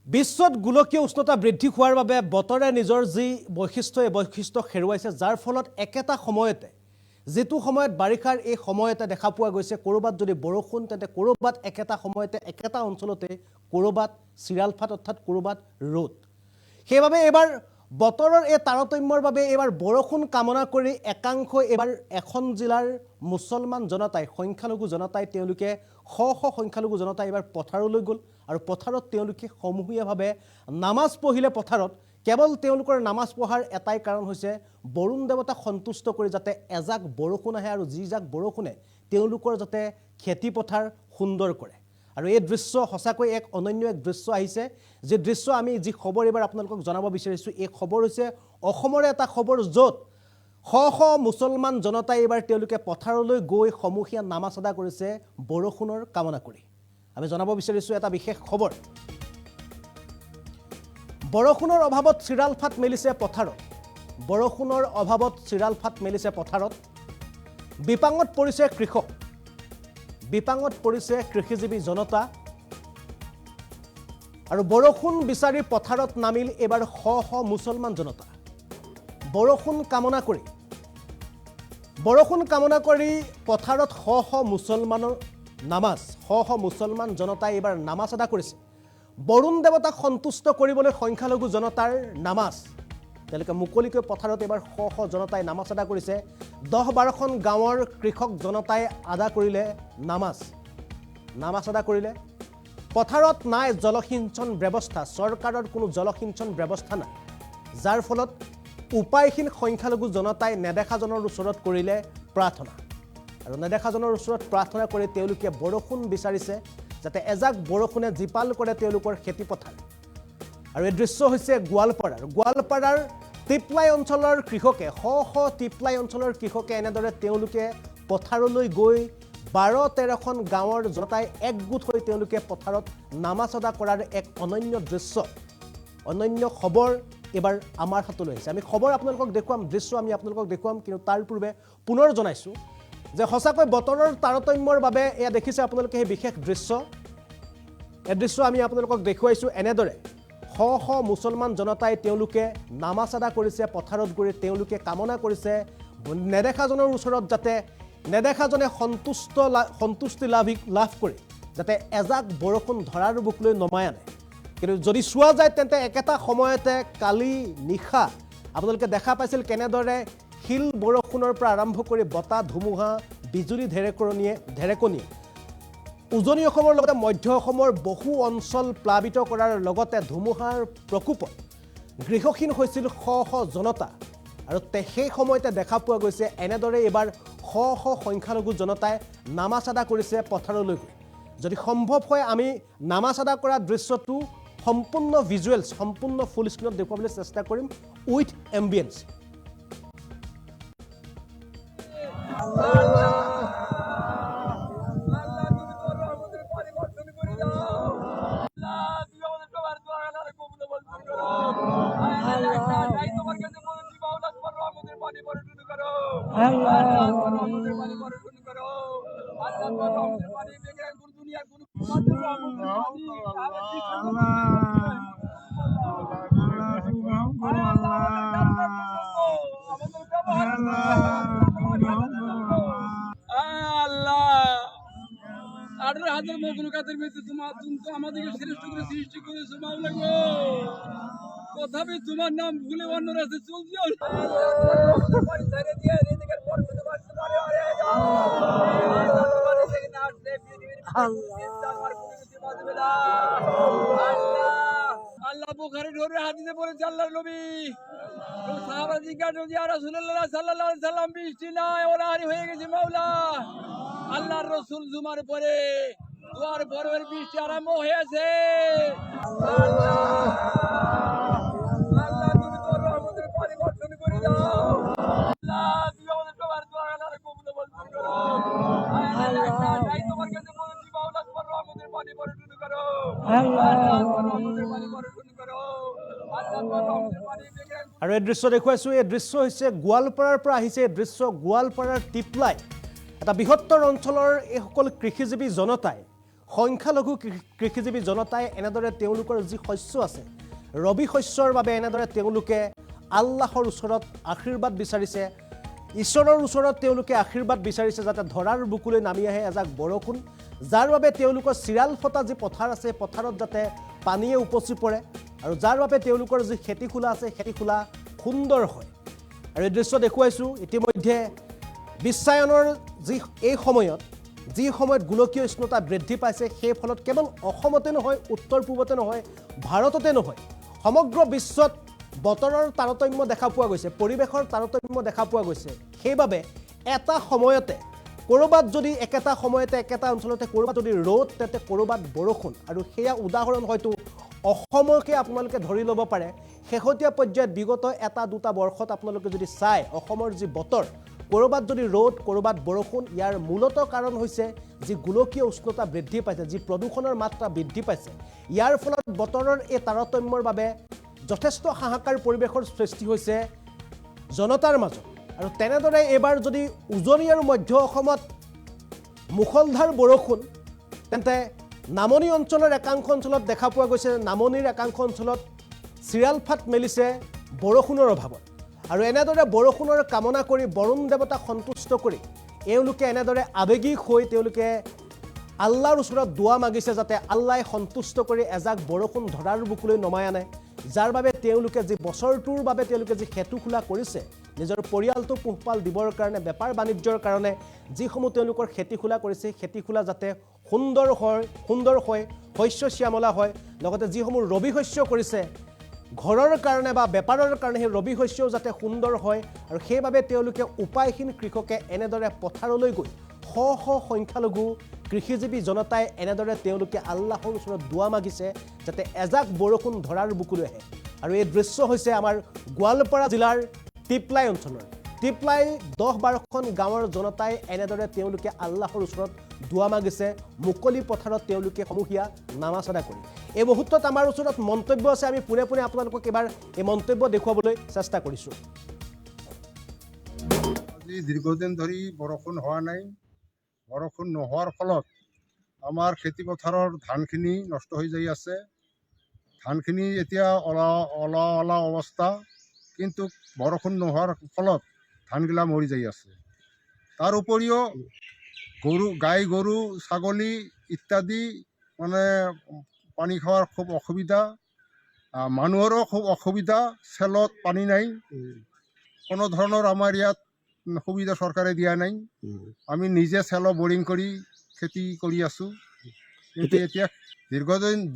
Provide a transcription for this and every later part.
বিশ্বত গোলকীয় উষ্ণতা বৃদ্ধি হোৱাৰ বাবে বতৰে নিজৰ যি বৈশিষ্ট্য হেৰুৱাইছে যাৰ ফলত একেটা সময়তে যেটো সময়ত বাৰিষাৰ এই সময়তে দেখা পোৱা গৈছে কৰবাত যদি বৰষুণ তেন্তে কৰবাত একেটা সময়তে একেটা অঞ্চলতে কৰবাত চিৰালফাট অৰ্থাৎ কৰবাত ৰ'দ সেইবাবে এবাৰ বতৰৰ এই তাৰতম্যৰ বাবে এবাৰ বৰষুণ কামনা কৰি একাংশ এবাৰ এখন জিলাৰ মুছলমান জনতাই সংখ্যালঘু জনতাই তেওঁলোকে শ সংখ্যালঘু জনতাই এবাৰ পথাৰলৈ গ'ল আৰু পথাৰত তেওঁলোকে সমূহীয়াভাৱে নামাজ পঢ়িলে পথাৰত কেৱল তেওঁলোকৰ নামাজ পঢ়াৰ এটাই কাৰণ হৈছে বৰুণ দেৱতাক সন্তুষ্ট কৰি যাতে এজাক বৰষুণ আহে আৰু যি জাক বৰষুণে তেওঁলোকৰ যাতে খেতি পথাৰ সুন্দৰ কৰে আৰু এই দৃশ্য হসাকৈ এক অনন্য এক দৃশ্য আহিছে যে দৃশ্য আমি যি খবৰ এবাৰ আপোনালোকক জনাব বিচাৰিছো এই খবৰ হৈছে অসমৰ এটা খবৰ য'ত শ মুছলমান জনতাই এবাৰ তেওঁলোকে পথাৰলৈ গৈ সমূহীয়া নামাজ আদা কৰিছে বৰষুণৰ কামনা কৰি আমি জনাব বিচাৰিছো এটা বিশেষ খবৰ বৰষুণৰ অভাৱত চিৰালফাট মেলিছে পথাৰত বৰষুণৰ অভাৱত চিৰালফাট মেলিছে পথাৰত বিপাঙত পৰিছে কৃষক বিপাঙত পৰিছে কৃষিজীৱী জনতা আৰু বৰষুণ বিচাৰি পথাৰত নামিল এবাৰ শ মুছলমান জনতা বৰষুণ কামনা কৰি পথাৰত শ মুছলমানৰ নামাজ শ মুছলমান জনতাই এবাৰ নামাজ আদা কৰিছে বৰুণ দেৱতাক সন্তুষ্ট কৰিবলৈ সংখ্যালঘু জনতাৰ নামাজ তেওঁলোকে মুকলিকৈ পথাৰত এবাৰ শ জনতাই নামাজ আদা কৰিছে 10-12খন গাঁৱৰ কৃষক জনতাই আদা কৰিলে নামাজ আদা কৰিলে পথাৰত নাই জলসিঞ্চন ব্যৱস্থা চৰকাৰৰ কোনো জলসিঞ্চন ব্যৱস্থা নাই যাৰ ফলত উপায়হীন সংখ্যালঘু জনতাই নেদেখাজনৰ ওচৰত কৰিলে প্ৰাৰ্থনা আৰু নেদেখাজনৰ ওচৰত প্ৰাৰ্থনা কৰি তেওঁলোকে বৰষুণ বিচাৰিছে যাতে এজাক বৰষুণে জিপাল কৰে তেওঁলোকৰ খেতি পথাৰ আৰু এই দৃশ্য হৈছে গোৱালপাৰাৰ টিপলাই অঞ্চলৰ কৃষকে শ টিপলাই অঞ্চলৰ কৃষকে এনেদৰে তেওঁলোকে পথাৰলৈ গৈ 12-13খন গাঁৱৰ জনতাই একগোট হৈ তেওঁলোকে পথাৰত নামাজ আদা কৰাৰ এক অনন্য দৃশ্য অনন্য খবৰ এবাৰ আমাৰ হাতলৈ আহিছে আমি খবৰ আপোনালোকক দেখুৱাম দৃশ্য আমি আপোনালোকক দেখুৱাম কিন্তু তাৰ পূৰ্বে পুনৰ জনাইছো যে হসাকৈ বতৰৰ তাৰতম্যৰ বাবে এয়া দেখিছে আপোনালোকে এই বিশেষ দৃশ্য এই দৃশ্য আমি আপোনালোকক দেখুৱাইছো এনেদৰে শ মুছলমান জনতাই তেওঁলোকে নামাজ আদা কৰিছে পথাৰত গৈ তেওঁলোকে কামনা কৰিছে নেদেখাজনৰ ওচৰত যাতে নেদেখাজনে সন্তুষ্টি লাভ কৰি যাতে এজাক বৰষুণ ধৰাৰ বুকলৈ নমাই আনে কিন্তু যদি চোৱা যায় তেন্তে একেটা সময়তে কালি নিশা আপোনালোকে দেখা পাইছিল কেনেদৰে শিল বৰষুণৰ পৰা আৰম্ভ কৰি বতাহ ধুমুহা বিজুলী ঢেৰেকণিয়ে উজনি অসমৰ লগতে মধ্য অসমৰ বহু অঞ্চল প্লাবিত কৰাৰ লগতে ধুমুহাৰ প্ৰকোপত গৃহহীন হৈছিল শ জনতা আৰু সেই সময়তে দেখা পোৱা গৈছে এনেদৰে এবাৰ শ সংখ্যালঘু জনতাই নামাজ আদা কৰিছে পথাৰলৈ গৈ যদি সম্ভৱ হয় আমি নামাজ আদা কৰা দৃশ্যটো সম্পূৰ্ণ ভিজুৱেলছ সম্পূৰ্ণ ফুল স্ক্ৰীনত দেখুৱাবলৈ চেষ্টা কৰিম উইথ এম্বিয়েন্স তথাপি তোমার নাম ভুলে অন্য রাস্তায় চলছি আল্লাহ বুখারী ধরে হাদিসে বলেছে আল্লাহর নবী সাহাবা জিজ্ঞাসা ইয়া রাসূলুল্লাহ সাল্লাল্লাহু আলাইহি সাল্লাম বৃষ্টি নাই ওরাহারি হয়ে গেছে মাওলা আল্লাহর রাসূল জুমার পরে দুয়ার পরের বৃষ্টি আরম্ভ হয়েছে আল্লাহ তুমি তোর রহমতের পরিবর্তন করে দাও আল্লাহ তুমি আমাদের সবার দোয়া আল্লাহর কবুল মঞ্জুর করো আল্লাহ তাই তোমার কাছে বলেছি মাওলা তোমার রহমতের পরিবর্তন করো আল্লাহ তোমার রহমতের পরিবর্তন করো আল্লাহ তোমার রহমতের পরিবর্তন আৰু এই দৃশ্য দেখুৱাইছো এই দৃশ্য হৈছে গোৱালপাৰাৰ পৰা আহিছে এই দৃশ্য গোৱালপাৰাৰ টিপলাই এটা বৃহত্তৰ অঞ্চলৰ এই সকল কৃষিজীৱী জনতাই সংখ্যালঘু কৃষিজীৱী জনতাই এনেদৰে তেওঁলোকৰ যি শস্য আছে ৰবি শস্যৰ বাবে এনেদৰে তেওঁলোকে আল্লাহৰ ওচৰত আশীৰ্বাদ বিচাৰিছে ঈশ্বৰৰ ওচৰত তেওঁলোকে আশীৰ্বাদ বিচাৰিছে যাতে ধৰাৰ বুকুলৈ নামি আহে এজাক বৰষুণ যাৰ বাবে তেওঁলোকৰ চিৰাল ফটা যি পথাৰ আছে পথাৰত যাতে পানীয়ে উপচি পৰে আৰু যাৰ বাবে তেওঁলোকৰ যি খেতি খোলা আছে খেতি খোলা সুন্দৰ হয় আৰু এই দৃশ্য দেখুৱাইছোঁ ইতিমধ্যে বিশ্বায়নৰ এই সময়ত যি সময়ত গোলকীয় উষ্ণতা বৃদ্ধি পাইছে সেই ফলত কেৱল অসমতে নহয় উত্তৰ পূবতে নহয় ভাৰততে নহয় সমগ্ৰ বিশ্বত বতৰৰ তাৰতম্য দেখা পোৱা গৈছে পৰিৱেশৰ তাৰতম্য দেখা পোৱা গৈছে সেইবাবে এটা সময়তে কৰবাত যদি একেটা সময়তে একেটা অঞ্চলতে কৰবাত যদি ৰ'দ তেতে কৰবাত বৰষুণ আৰু সেয়া উদাহৰণ হয়তো অসমকে আপোনালোকে ধৰি ল'ব পাৰে শেহতীয়া পৰ্যায়ত বিগত এটা দুটা বৰ্ষত আপোনালোকে যদি চাই অসমৰ যি বতৰ কৰবাত যদি ৰ'দ কৰবাত বৰষুণ ইয়াৰ মূলত কাৰণ হৈছে যি গোলকীয় উষ্ণতা বৃদ্ধি পাইছে যি প্ৰদূষণৰ মাত্ৰা বৃদ্ধি পাইছে ইয়াৰ ফলত বতৰৰ এই তাৰতম্যৰ বাবে যথেষ্ট হাহাকাৰ পৰিৱেশৰ সৃষ্টি হৈছে জনতাৰ মাজত আৰু তেনেদৰে এবাৰ যদি উজনি আৰু মধ্য অসমত মুখলধাৰ বৰষুণ তেন্তে নামনি অঞ্চলৰ একাংশ অঞ্চলত দেখা পোৱা গৈছে নামনিৰ একাংশ অঞ্চলত চিৰাল ফাট মেলিছে বৰষুণৰ অভাৱত আৰু এনেদৰে বৰষুণৰ কামনা কৰি বৰুণ দেৱতাক সন্তুষ্ট কৰি এওঁলোকে এনেদৰে আৱেগিক হৈ তেওঁলোকে আল্লাহৰ ওচৰত দোৱা মাগিছে যাতে আল্লাহে সন্তুষ্ট কৰি এজাক বৰষুণ ধৰাৰ বুকুলৈ নমাই আনে যাৰ বাবে তেওঁলোকে যি বছৰটোৰ বাবে তেওঁলোকে যি খেতু খোলা কৰিছে নিজৰ পৰিয়ালটো পোহপাল দিবৰ কাৰণে বেপাৰ বাণিজ্যৰ কাৰণে যিসমূহ তেওঁলোকৰ খেতি খোলা কৰিছে খেতি খোলা যাতে সুন্দৰ হয় শস্য শ্যামলা হয় লগতে যিসমূহ ৰবি শস্য কৰিছে ঘৰৰ কাৰণে বা বেপাৰৰ কাৰণে সেই ৰবি শস্যও যাতে সুন্দৰ হয় আৰু সেইবাবে তেওঁলোকে উপায়হীন কৃষকে এনেদৰে পথাৰলৈ গৈ শ সংখ্যালঘু কৃষিজীৱী জনতাই এনেদৰে তেওঁলোকে আল্লাহৰ ওচৰত দোৱা মাগিছে যাতে এজাক বৰষুণ ধৰাৰ বুকুলৈ আহে আৰু এই দৃশ্য হৈছে আমাৰ গোৱালপাৰা জিলাৰ টিপলাই অঞ্চলৰ টিপলাই 10-12খন গাঁৱৰ জনতাই এনেদৰে তেওঁলোকে আল্লাহৰ ওচৰত দোৱা মাগিছে মুকলি পথাৰত তেওঁলোকে সমূহীয়া নামাজ আদা কৰি এই মুহূৰ্তত আমাৰ ওচৰত মন্তব্য আছে আমি পুনে পুনে আপোনালোকক এবাৰ এই মন্তব্য দেখুৱাবলৈ চেষ্টা কৰিছোঁ আজি দীৰ্ঘদিন ধৰি বৰষুণ হোৱা নাই বৰষুণ নোহোৱাৰ ফলত আমাৰ খেতি পথাৰৰ ধানখিনি নষ্ট হৈ যাই আছে ধানখিনি এতিয়া অলা অৱস্থা কিন্তু বৰষুণ নোহোৱাৰ ফলত ধানগিলা মৰি যাই আছে তাৰ উপৰিও গাই গৰু ছাগলী ইত্যাদি মানে পানী খাওয়াৰ খুব অসুবিধা মানুহৰো খুব অসুবিধা চেলত পানী নাই কোনো ধৰণৰ আমাৰ ইয়াত সুবিধা চৰকাৰে দিয়া নাই আমি নিজে চেলো বৰিং কৰি খেতি কৰি আছোঁ কিন্তু এতিয়া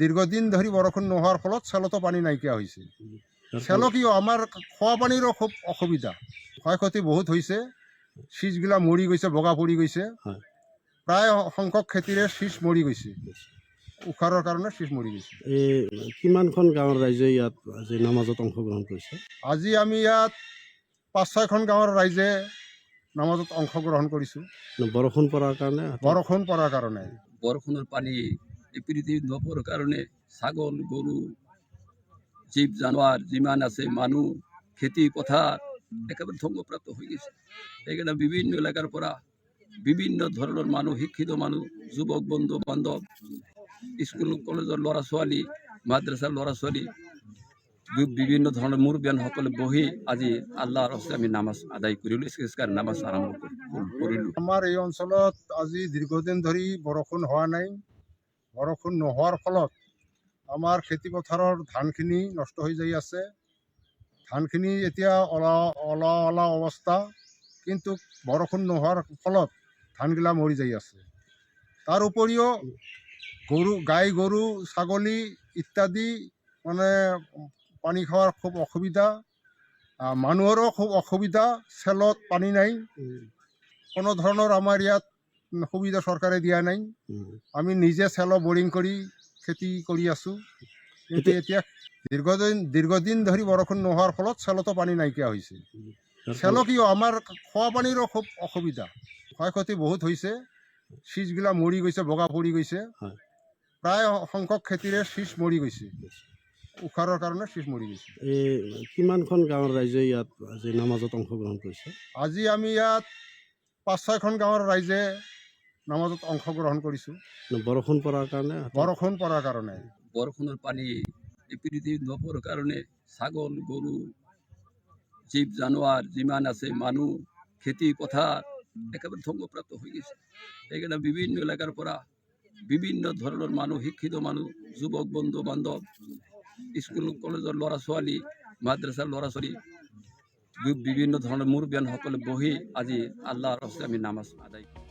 দীৰ্ঘদিন ধৰি বৰষুণ নোহোৱাৰ ফলত চেলতো পানী নাইকিয়া হৈছে চেলো কিয় আমাৰ খোৱা পানীৰো খুব অসুবিধা ক্ষয়ক্ষতি বহুত হৈছে শীষগিলা মৰি গৈছে বগা পৰি গৈছে প্ৰায় সংখ্যক খেতিৰে শীষ মৰি গৈছে উখাৰৰ কাৰণে শীষ মৰি গৈছে কিমানখন গাঁৱৰ ৰাইজে ইয়াত আজি নামাজত অংশগ্ৰহণ কৰিছে আজি আমি ইয়াত 5-6খন গাঁৱৰ ৰাইজে নামাজত অংশগ্ৰহণ কৰিছোঁ বৰষুণ পৰাৰ কাৰণে বৰষুণৰ পানী এই পৃথিৱীত নপৰাৰ কাৰণে ছাগল গৰু জীৱ জানোৱাৰ যিমান আছে মানুহ খেতি পথাৰ একেবাৰে ধ্বংসপ্ৰাপ্ত হৈ গৈছে সেইকাৰণে বিভিন্ন এলেকাৰ পৰা বিভিন্ন ধৰণৰ মানুহ শিক্ষিত মানুহ যুৱক বন্ধু বান্ধৱ স্কুল কলেজৰ ল'ৰা ছোৱালী মাদ্ৰাছাৰ ল'ৰা ছোৱালী বিভিন্ন ধৰণৰ মুৰব্বীয়ানসকলে বহি আজি আল্লাহৰ হস্তে আমি নামাজ আদায় কৰিলোঁ ইস্কাৰ নামাজ আৰম্ভ কৰিলোঁ আমাৰ এই অঞ্চলত আজি দীৰ্ঘদিন ধৰি বৰষুণ হোৱা নাই বৰষুণ নোহোৱাৰ ফলত আমাৰ খেতি পথাৰৰ ধানখিনি নষ্ট হৈ যাই আছে ধানখিনি এতিয়া অলা অৱস্থা কিন্তু বৰষুণ নোহোৱাৰ ফলত ধানগিলা মৰি যাই আছে তাৰ উপৰিও গাই গৰু ছাগলী ইত্যাদি মানে পানী খাওয়াৰ খুব অসুবিধা মানুহৰো খুব অসুবিধা চেলত পানী নাই কোনো ধৰণৰ আমাৰ ইয়াত সুবিধা চৰকাৰে দিয়া নাই আমি নিজে চেলো বৰিং কৰি খেতি কৰি আছোঁ কিন্তু এতিয়া দীৰ্ঘদিন ধৰি বৰষুণ নোহোৱাৰ ফলত চেলতো পানী নাইকিয়া হৈছে চেলো কিয় আমাৰ খোৱা পানীৰো খুব অসুবিধা ক্ষয়ক্ষতি বহুত হৈছে শীষগিলা মৰি গৈছে বগা পৰি গৈছে প্ৰায় সংখ্যক খেতিৰে শীষ মৰি গৈছে উখাৰৰ কাৰণে শীষ মৰি গৈছে কিমানখন গাঁৱৰ ৰাইজে ইয়াত আজি নামাজত অংশগ্ৰহণ কৰিছে আজি আমি ইয়াত 5-6খন গাঁৱৰ ৰাইজে নামাজত অংশগ্ৰহণ কৰিছোঁ বৰষুণ পৰাৰ কাৰণে বৰষুণ পৰাৰ কাৰণে। বৰষুণৰ পানী এই পৃথিৱীত নপৰাৰ কাৰণে ছাগল গৰু জীৱ জানোৱাৰ যিমান আছে মানুহ খেতি পথাৰ একেবাৰে ধ্বংসপ্ৰাপ্ত হৈ গৈছে। সেইকাৰণে বিভিন্ন এলেকাৰ পৰা বিভিন্ন ধৰণৰ মানুহ, শিক্ষিত মানুহ, যুৱক বন্ধু বান্ধৱ, স্কুল কলেজৰ ল'ৰা ছোৱালী, মাদ্ৰাছাৰ ল'ৰা ছোৱালী, বিভিন্ন ধৰণৰ মুৰব্বীয়ানসকলে বহি আজি আল্লাহৰ হস্তে আমি নামাজ আদায় কৰোঁ।